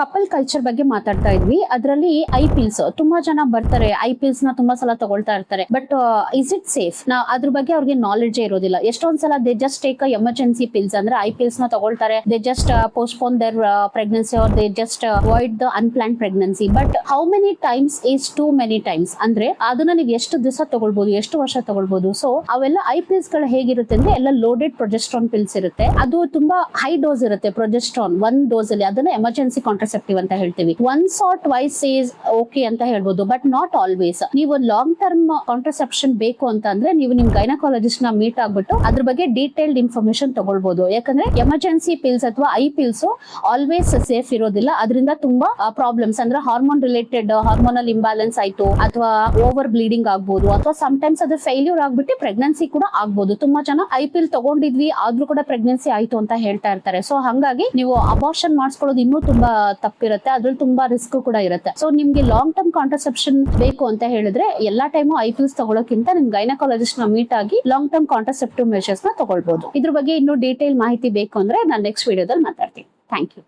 Couple culture ಬಗ್ಗೆ ಮಾತಾಡ್ತಾ ಇದ್ವಿ. ಅದರಲ್ಲಿ ಐ ಪಿಲ್ಸ್ ತುಂಬಾ ಜನ ಬರ್ತಾರೆ, ಐ ಪಿಲ್ಸ್ ನ ತುಂಬಾ ಸಲ ತಗೊಳ್ತಾ ಇರ್ತಾರೆ. But is it safe? ಅದ್ರ ಬಗ್ಗೆ ಅವ್ರಿಗೆ ನಾಲೆಡ್ಜ್ ಇರೋದಿಲ್ಲ. ಎಷ್ಟೊಂದ್ಸಲ they just take emergency pills, ಅಂದ್ರೆ ಐ ಪಿಲ್ಸ್ ನ ತಗೊಳ್ತಾರೆ. They just postpone their pregnancy or they just avoid the unplanned pregnancy. But how many times is too many times? ಅಂದ್ರೆ ಅದನ್ನ ನೀವು ಎಷ್ಟು ದಿವಸ ತಗೊಳ್ಬಹುದು, ಎಷ್ಟು ವರ್ಷ ತಗೊಳ್ಬಹುದು. ಸೊ ಅವೆಲ್ಲ ಐ ಪಿಲ್ಸ್ ಗಳು ಹೇಗಿರುತ್ತೆ ಅಂದ್ರೆ ಎಲ್ಲ ಲೋಡೆಡ್ ಪ್ರೊಜೆಸ್ಟ್ರಾನ್ ಪಿಲ್ಸ್ ಇರುತ್ತೆ. ಅದು ತುಂಬಾ ಹೈ ಡೋಸ್ ಇರುತ್ತೆ ಪ್ರೊಜೆಸ್ಟ್ರಾನ್ ಒಂದ್ ಡೋಸ್ ಅಲ್ಲಿ. ಅದನ್ನ ಎಮರ್ಜೆನ್ಸಿ ಕಾಂಟ್ರಸೆಪ್ಟಿವ್ ಅಂತ ಹೇಳ್ತೀವಿ. Once or twice is okay ಅಂತ ಹೇಳ್ಬೋದು, ಬಟ್ ನಾಟ್ ಆಲ್ವೇಸ್. ನೀವು ಲಾಂಗ್ ಟರ್ಮ್ ಕಾಂಟ್ರಸೆಪ್ಷನ್ ಬೇಕು ಅಂತ ಅಂದ್ರೆ ನೀವು ನಿಮ್ ಗೈನಕಾಲಜಿಸ್ಟ್ ನ ಮೀಟ್ ಆಗ್ಬಿಟ್ಟು ಅದ್ರ ಬಗ್ಗೆ ಡೀಟೇಲ್ಡ್ ಇನ್ಫಾರ್ಮೇಶನ್ ತಗೊಳ್ಬಹುದು. ಯಾಕಂದ್ರೆ ಎಮರ್ಜೆನ್ಸಿ ಪಿಲ್ಸ್ ಅಥವಾ ಐ ಪಿಲ್ಸ್ ಆಲ್ವೇಸ್ ಸೇಫ್ ಇರೋದಿಲ್ಲ. ಅದರಿಂದ ತುಂಬಾ ಪ್ರಾಬ್ಲಮ್ಸ್ ಅಂದ್ರೆ ಹಾರ್ಮೋನ್ ರಿಲೇಟೆಡ್ ಹಾರ್ಮೋನಲ್ ಇಂಬ್ಯಾಲೆನ್ಸ್ ಆಯ್ತು, ಅಥವಾ ಓವರ್ ಬ್ಲೀಡಿಂಗ್ ಆಗ್ಬೋದು, ಅಥವಾ ಸಮ್ಟೈಮ್ಸ್ ಅದು ಫೇಲ್ಯೂರ್ ಆಗ್ಬಿಟ್ಟು ಪ್ರೆಗ್ನೆನ್ಸಿ ಕೂಡ ಆಗ್ಬೋದು. ತುಂಬಾ ಜನ ಐ ಪಿಲ್ ತಗೊಂಡಿದ್ವಿ ಆದ್ರೂ ಕೂಡ ಪ್ರೆಗ್ನೆನ್ಸಿ ಆಯ್ತು ಅಂತ ಹೇಳ್ತಾ ಇರ್ತಾರೆ. ಸೊ ಹಂಗಾಗಿ ನೀವು ಅಬಾರ್ಷನ್ ಮಾಡಿಸ್ಕೊಳ್ಳೋದು ಇನ್ನೂ ತುಂಬಾ ತಪ್ಪಿರುತ್ತೆ, ಅದ್ರಲ್ಲಿ ತುಂಬಾ ರಿಸ್ಕ್ ಕೂಡ ಇರುತ್ತೆ. ಸೊ ನಿಮ್ಗೆ ಲಾಂಗ್ ಟರ್ಮ್ ಕಾಂಟ್ರಸೆಪ್ಷನ್ ಬೇಕು ಅಂತ ಹೇಳಿದ್ರೆ ಎಲ್ಲಾ ಟೈಮು ಐ ಪಿಲ್ಸ್ ತಗೊಳ್ಳೋಕ್ಕಿಂತ ನಿಮ್ ಗೈನಕಾಲಜಿಸ್ಟ್ ನ ಮೀಟ್ ಆಗಿ ಲಾಂಗ್ ಟರ್ಮ್ ಕಾಂಟ್ರಸೆಪ್ಟಿವ್ ಮೆಷರ್ಸ್ ನ ತಗೊಳ್ಬಹುದು. ಇದ್ರ ಬಗ್ಗೆ ಇನ್ನೂ ಡೀಟೇಲ್ ಮಾಹಿತಿ ಬೇಕು ಅಂದ್ರೆ ನಾನು ನೆಕ್ಸ್ಟ್ ವಿಡಿಯೋದಲ್ಲಿ ಮಾತಾಡ್ತೀನಿ. Thank you.